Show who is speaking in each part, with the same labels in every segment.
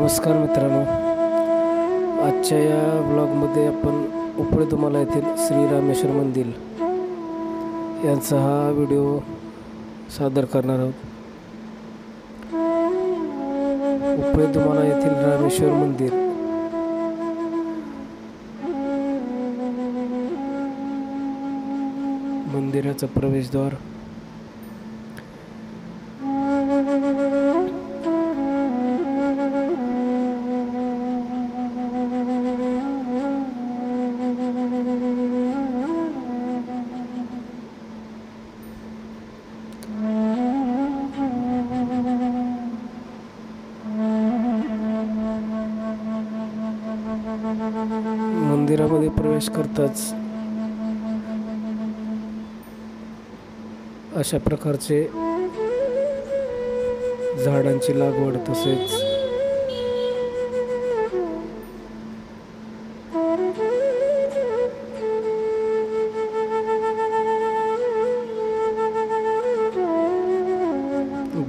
Speaker 1: नमस्कार मित्रांनो, आजच्या या ब्लॉगमध्ये आपण उपळे दुमाला येथील श्री रामेश्वर मंदिर यांचा हा व्हिडिओ सादर करणार आहोत। उपळे दुमाला येथील रामेश्वर मंदिर मंदिराचा प्रवेशद्वार मंदिरामध्ये प्रवेश करताच अशा प्रकारचे झाडांची लागवड तसेच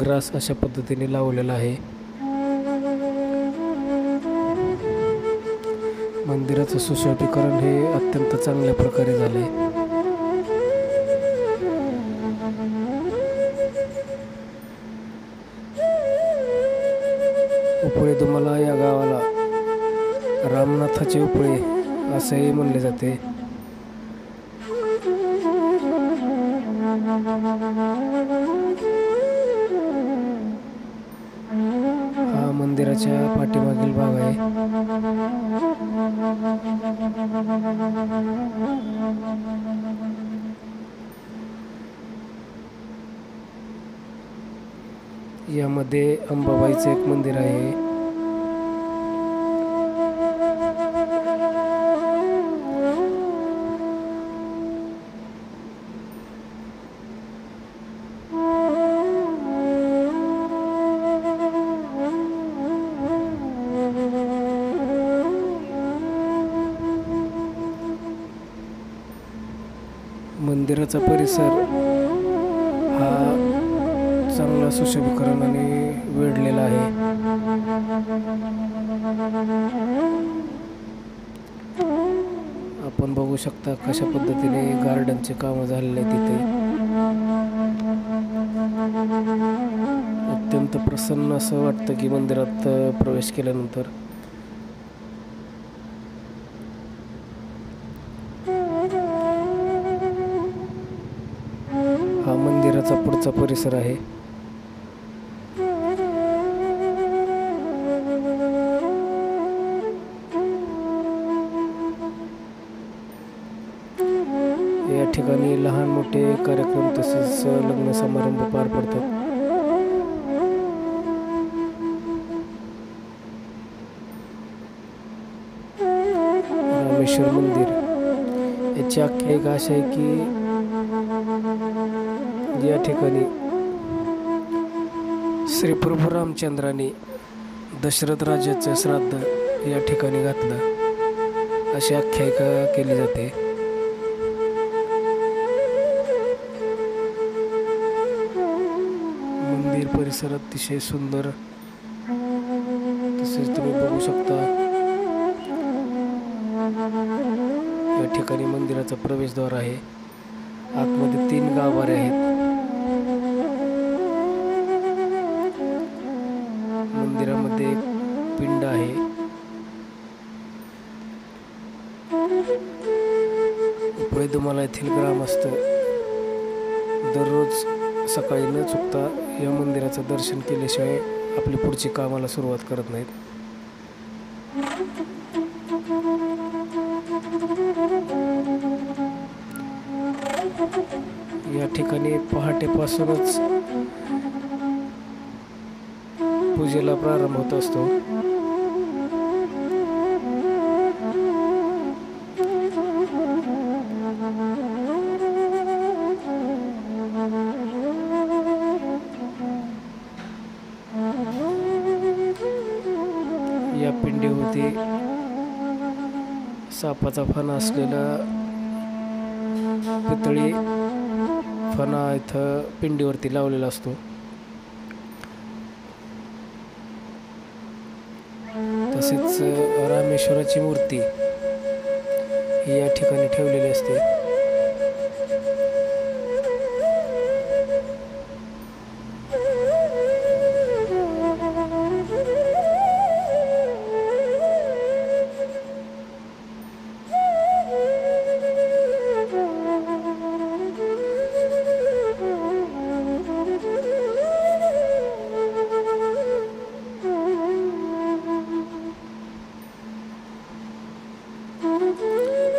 Speaker 1: ग्रास अशा पद्धतीने लावलेला आहे। मंदिराचं सुशोभीकरण हे अत्यंत चांगल्या प्रकारे झाले। उपळे दुमाला या गावाला रामनाथाचे उपळे असेही म्हणले जाते। हा मंदिराच्या पाठीमागील भाग आहे। यामध्ये अंबाबाईचे एक मंदिर आहे। मंदिराचा परिसर हा चांगला सुशोभीकरणाने वेढलेला आहे। आपण बघू शकता कशा पद्धतीने गार्डनचे काम झालेले आहे तिथे। अत्यंत प्रसन्न असं वाटतं की मंदिरात प्रवेश केल्यानंतर। हा मंदिराचा पुढचा परिसर आहे। या ठिकाणी लहान मोठे कार्यक्रम तसेच लग्न समारंभ पार पडतात। रामेश्वर मंदिर याची आख्यायिका अशी आहे की या ठिकाणी श्री प्रभू रामचंद्राने दशरथ राजाचं श्राद्ध या ठिकाणी घातलं अशी आख्यायिका केली जाते। मंदिर परिसर अतिशय सुंदर तसेच तुम्ही बघू शकता या ठिकाणी मंदिराचा प्रवेशद्वार आहे। आतमध्ये 3 गाभारे आहेत। मंदिरामध्ये एक पिंड आहे। उपळे दुमाला येथील ग्रामस्थ दररोज सकाळी न चुकता या मंदिराचं दर्शन केल्याशिवाय आपली पुढची कामाला सुरुवात करत नाहीत। या ठिकाणी पहाटेपासूनच पूजेला प्रारंभ होत असतो। या पिंडीवरती सापाचा फणा असलेला पितळी फणा इथं पिंडीवरती लावलेला असतो। रामेश्वराची मूर्ती ही या ठिकाणी ठेवलेली असते.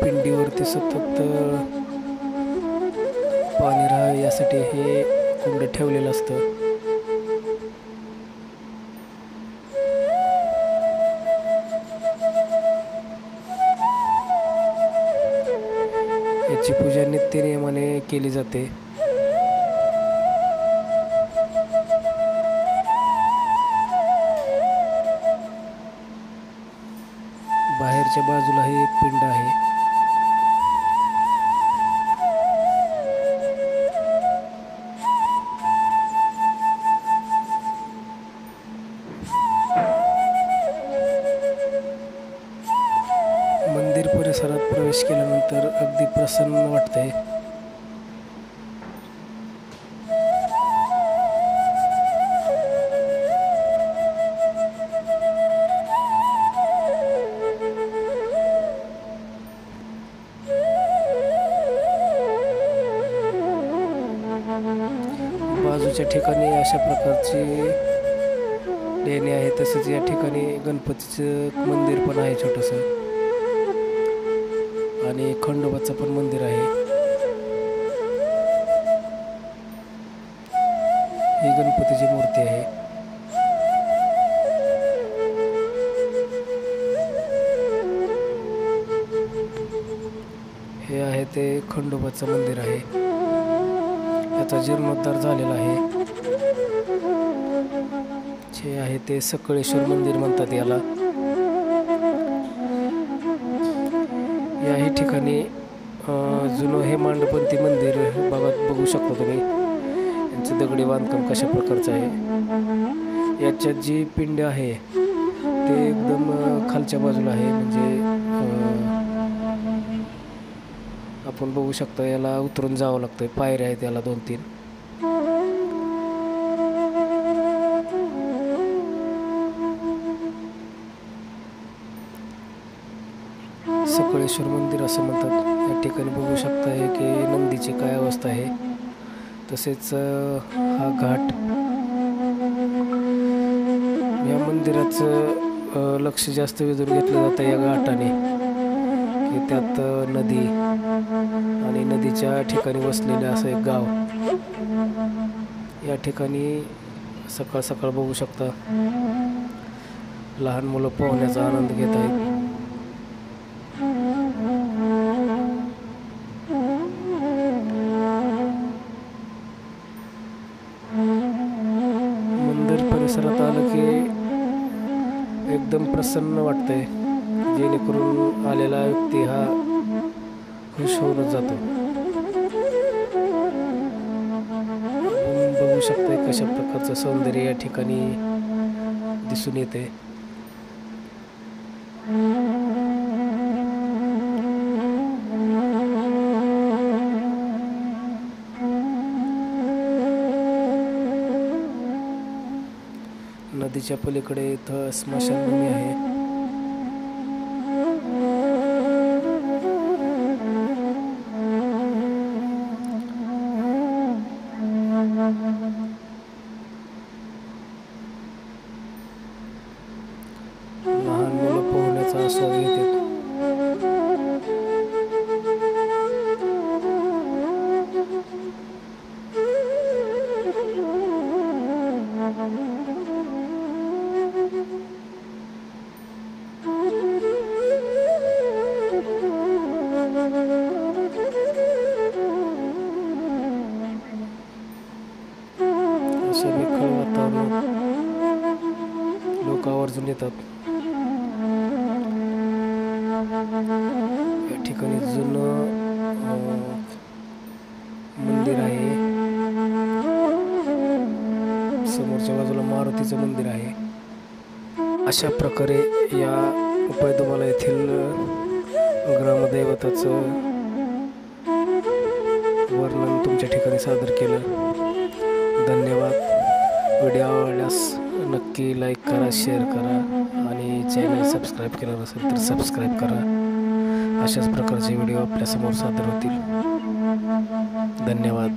Speaker 1: पिंडीवरती सतत पाणी राहावे यासाठी हे कुंड ठेवलेलं असतं. याची पूजा नित्यनियमाने केली जाते. बाहेरच्या बाजूला हे एक पिंड आहे. मंदिर परिसरात प्रवेश केल्यानंतर अगदी प्रसन्न वाटते. बाजूच्या ठिकाणी अशा प्रकारची लेणी आहे. तसेच या ठिकाणी गणपतीचं मंदिर पण आहे छोटंसं, आणि खंडोबाचं पण मंदिर आहे. ही गणपतीची मूर्ती आहे. हे आहे ते खंडोबाचं मंदिर आहे. याचा जीर्णोद्धार झालेला आहे. जे आहे ते सकळेश्वर मंदिर म्हणतात याला. याही ठिकाणी जुनं हे मांडपंथी मंदिर बघू शकता तुम्ही. यांचं दगडी बांधकाम कशा प्रकारचं आहे. याच्यात जी पिंड आहे ते एकदम खालच्या बाजूला आहे. म्हणजे आपण बघू शकता याला उतरून जावं लागतं. पायऱ्या आहेत याला 2-3. सकळेश्वर मंदिर असं म्हणतात. या ठिकाणी बघू शकता की नंदीची काय अवस्था आहे. तसेच हा घाट. या मंदिराचं लक्ष जास्त वेधून घेतलं जातं या घाटाने, की त्यात नदी आणि नदीच्या ठिकाणी वसलेलं असं एक गाव. या ठिकाणी सकाळ सकाळ बघू शकता लहान मुलं पोहण्याचा आनंद घेत आहेत. मंदिर परिसरात आलं की एकदम प्रसन्न वाटतंय. जेणेकरून आलेला व्यक्ती हा खुश होऊन जातो. आपण बघू शकता कशा प्रकारचं सौंदर्य या ठिकाणी दिसून येते. नदीच्या पलीकडे इथं स्मशानभूमी आहे. लहान मुलं पोहण्याचा आस्वाद घेतात. अशा निखळ वातावरणात लोक आवर्जून येतात. या ठिकाणी जुनं मंदिर आहे. समोरच्या बाजूला मारुतीचं मंदिर आहे. अशा प्रकारे या उपळे तुम्हाला येथील ग्रामदैवताचं वर्णन तुमच्या ठिकाणी सादर केलं. धन्यवाद. व्हिडिओ आवडल्यास नक्की लाईक करा, शेअर करा आणि चॅनल सबस्क्राईब केलं नसेल तर सबस्क्राईब करा. अशाच प्रकारचे व्हिडिओ आपल्यासमोर सादर होतील. धन्यवाद.